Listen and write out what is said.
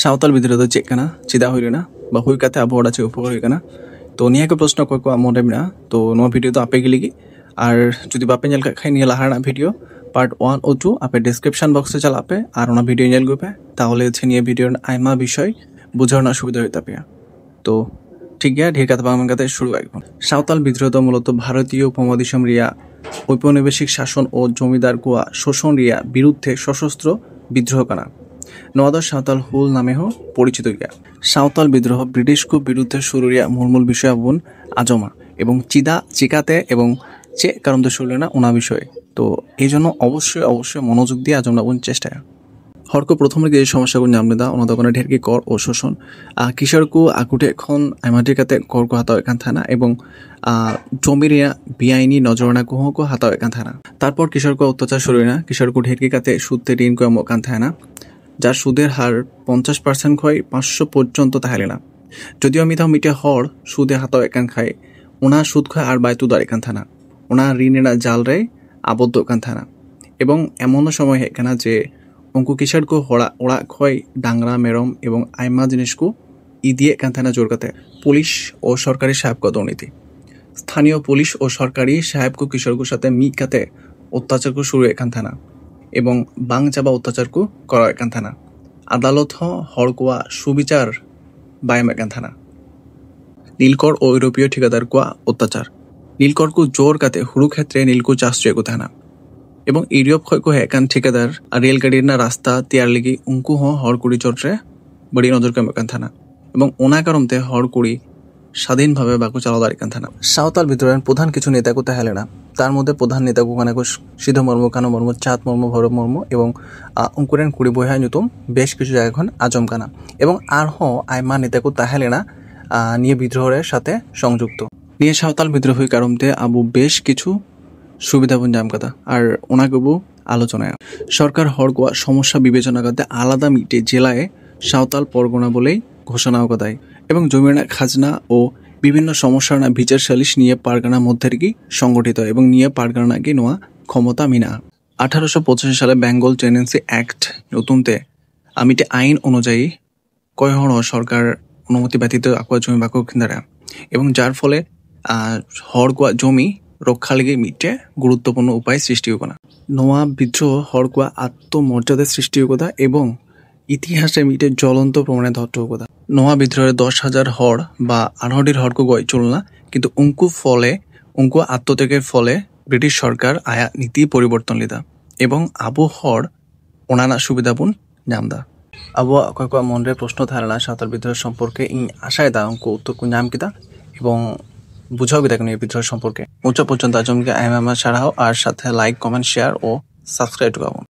सावताल बिद्रोह ᱫᱚ ᱪᱮᱫ ᱠᱟᱱᱟ ᱪᱮᱫᱟᱜ ᱦᱩᱭ ᱞᱮᱱᱟ ᱵᱟ ᱦᱩᱭ ᱠᱟᱛᱮ ᱟᱵᱚ ᱪᱮᱫ ᱩᱯᱚᱠᱟᱨ ᱦᱩᱭ ᱠᱟᱱᱟ ᱛᱚ ᱱᱤᱭᱟᱹ ᱠᱚ ᱯᱨᱚᱥᱱᱚ ᱚᱠᱚᱭ ᱠᱚᱣᱟᱜ ᱢᱚᱱᱨᱮ ᱢᱮᱱᱟᱜᱼᱟ ᱛᱚ ᱱᱚᱣᱟ ᱵᱷᱤᱰᱤᱭᱳ ᱫᱚ ᱟᱯᱮ ᱜᱮ ᱞᱟᱹᱜᱤᱫ ᱟᱨ ᱡᱩᱫᱤ ᱵᱟᱯᱮ ᱧᱮᱞ ᱠᱟᱜ ᱠᱷᱟᱡ ᱱᱤᱭᱟᱹ ᱞᱟᱦᱟ ᱨᱮᱱᱟᱜ ᱵᱷᱤᱰᱤᱭᱳ ᱯᱟर्ट 1 ও 2 ᱟᱯᱮ ᱰᱮᱥᱠᱨᱤᱯশন ᱵᱚক্স ᱨᱮ ᱪᱟᱞᱟᱜ ᱯᱮ ᱟᱨ ᱚᱱᱟ ᱵᱷᱤᱰᱤᱭᱳ ᱧᱮᱞ ᱟᱹᱜᱩᱭ ᱯᱮ ᱛᱟᱦᱚᱞᱮ ᱱᱤᱭᱟᱹ ᱵᱷᱤᱰᱤᱭᱳ ᱨᱮᱱᱟᱜ ᱟᱭᱢᱟ ᱵᱤষয় ᱵᱩঝাᱣ ᱨᱮᱱᱟᱜ ᱥᱩᱵᱤধᱟ ᱦᱩᱭᱩᱜ ᱛᱟᱯᱮᱭᱟ ᱛᱚ ঠিক গিয়া ঢের কথা বাংলা কাতে শুরু একদম সাঁওতাল বিদ্রোহ ᱫᱚ মূলত ভারতীয় উপমহাদেশম রিয়া ঔপনিবেশিক শাসন ও জমিদার কোয়া শোষণ রিয়া বিরুদ্ধে সশস্ত্র বিদ্রোহ কানা নওয়া ᱫᱚ সাঁওতাল হুল নামে হো পরিচিত গিয়া সাঁওতাল বিদ্রোহ ব্রিটিশ কো বিরুদ্ধে শুরু রিয়া মূল বিষয় আবুন আজমা এবং চিকাতে এবং চে কারণ তো শুরু না ওনা বিষয় তো এই জন্য অবশ্যই মনোযোগ দিয়ে আজম নাবুন চেষ্টা হরকো প্রথমে যে সমস্যাগুলো নামলে দা ওনা দোকানে ঢেরকি কর ও শোষণ কিশোরকু আকুটে এখন আইমাটিকাতে কর কো হাতাও এখান থানা এবং জমি রিয়া বেআইনি নজরানা কো হাতাও এখান থানা তারপর কিশোরকো অত্যাচার শুরু না কিশোরকু ঢেরকি কাতে সুদতে ঋণ কো এখান থানা যার সুদের হার 50% খয় 500 পর্যন্ত তাহলে না যদিও আমি তাও মিটে হর সুদে হাতাও এখান খায় ওনা সুদ খয় আর বাইতু দাঁড় এখান থানা ওনা ঋণেরা জাল রে আবদ্ধ এখান থানা এবং এমনও সময় এখানে যে উনকু কিশোরকু ওড়া খয় ডাংরা মেরম এবং আইমা জিনিসকু ইদিয়ে এখান থানা জোর কাতে পুলিশ ও সরকারি সাহেবকে দুর্নীতি স্থানীয় পুলিশ ও সরকারি সাহেবকু কিশোরকুর সাথে মিকাতে অত্যাচারকু শুরু এখান থানা এবং বাং চাবা অত্যাচারকু করা এখান থানা আদালত হড়কুয়া সুবিচার বায়াম এখান থানা নীলকর ও ইউরোপীয় ঠিকাদার কুয়া অত্যাচার নীলকরকু জোর কাতে হুড়ু ক্ষেত্রে নীলকু চাষকু থানা এবং ইউরোপ খয়কু এখান ঠিকাদার রেলগাড়ির না রাস্তা তিয়ার লিগি উঙ্কু হড়কুড়ি চটরে বড়ি নজর কাম এখান থানা এবং ওনা কারণতে হড়কুড়ি স্বাধীনভাবে বাকু চালাদার এখান থানা সাঁওতাল বিদ্রোহের প্রধান কিছু নেতাকু তাহলে না তার মধ্যে প্রধান নেতাকু কানাকু সিদ্ধ মর্ম কানো মর্ম চাঁদ মর্ম ভৈরব মর্ম এবং উঙ্কুরেন কুড়ি বইহা নিতুম বেশ কিছু জায়গা এখন আজম কানা এবং আর আইমা নেতাকু তাহলে না নিয়ে বিদ্রোহের সাথে সংযুক্ত নিয়ে সাঁওতাল বিদ্রোহের কারণতে আবু বেশ কিছু সুবিধাবন জাম কথা আর ওনাকেবু আলোচনায় সরকার হড়কুয়া সমস্যা বিবেচনা করতে আলাদা মিটে জেলায় সাঁওতাল পরগনা বলেই ঘোষণাও কদায় এবং জমির খাজনা ও বিভিন্ন সমস্যার না বিচার সালিশ নিয়ে পারগানা মধ্যে কি সংগঠিত এবং নিয়ে পারগানা কি নোয়া ক্ষমতা মিনা 1885 সালে বেঙ্গল টেনেন্সি অ্যাক্ট নতুনতে আমিতে আইন অনুযায়ী কয়হণ সরকার অনুমতি ব্যতীত আকুয়া জমি বাকু কিনারা এবং যার ফলে হড়কুয়া জমি রক্ষা লেগে মিটে গুরুত্বপূর্ণ উপায় সৃষ্টি করা নোয়া বিদ্রোহ হড়কুয়া আত্মমর্যাদা সৃষ্টি কথা এবং ইতিহাসে মিটে জ্বলন্ত প্রমাণে ধত্ত কথা নোয়া বিদ্রোহের 10,000 হড় বা 8টির হড়কু গয় চলনা কিন্তু উঙ্কু আত্মত্যাগের ফলে ব্রিটিশ সরকার আয়া নীতি পরিবর্তন লিদা এবং আবু হড় ওনানা সুবিধাপুন নামদা আবু কয়েক মনরে প্রশ্ন ধারণা সাঁওতাল বিদ্রোহ সম্পর্কে আশায় দা উঙ্কু উত্তর নাম কিতা এবং বুঝাও কিতা এই বিদ্রোহ সম্পর্কে উচ্চ পর্যন্ত আজমকে আইমামা ছাড়াও আর সাথে লাইক কমেন্ট শেয়ার ও সাবস্ক্রাইব করুন।